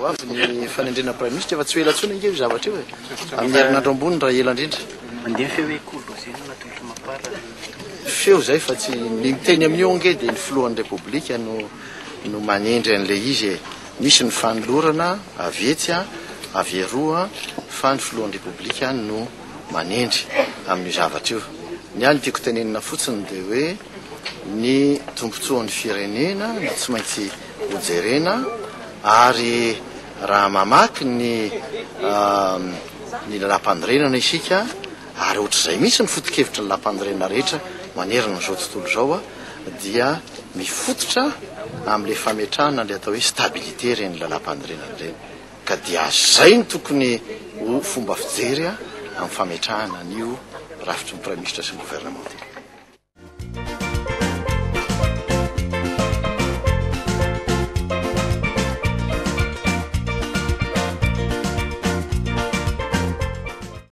ho avy ny fanendrena praiminisitra efa tsy ho ela ntsony ange zavatra io e amin'ny herinandro ambony raha ela indrindra feo zay fa tsy miteny amin'io ange dia ny filohan'ny repoblika no manendry an'le izy e misy ny fanolorana avetsy a averoa fa ny filohan'ny repoblika no manendry amin'io zavatra io ny any tiako tenenina fotsiny dia hoe ny tombontsoan'ny firenena no tsy maintsy hojerena ary raha mamaky ny lalam-panorenana isika ary ohatr'izay misy ny foto-kevitra ny lalam-panorenana rehetra manerana n'izao tontolo zao a dia mifototra amin'le fametrahana le atao hoe stabilité reny lalam-panorenana reny ka dia zay ny tokony ho fomba fijery a amin'ny fametrahana an'io rafitry ny praiminisitra sy ny gouvernement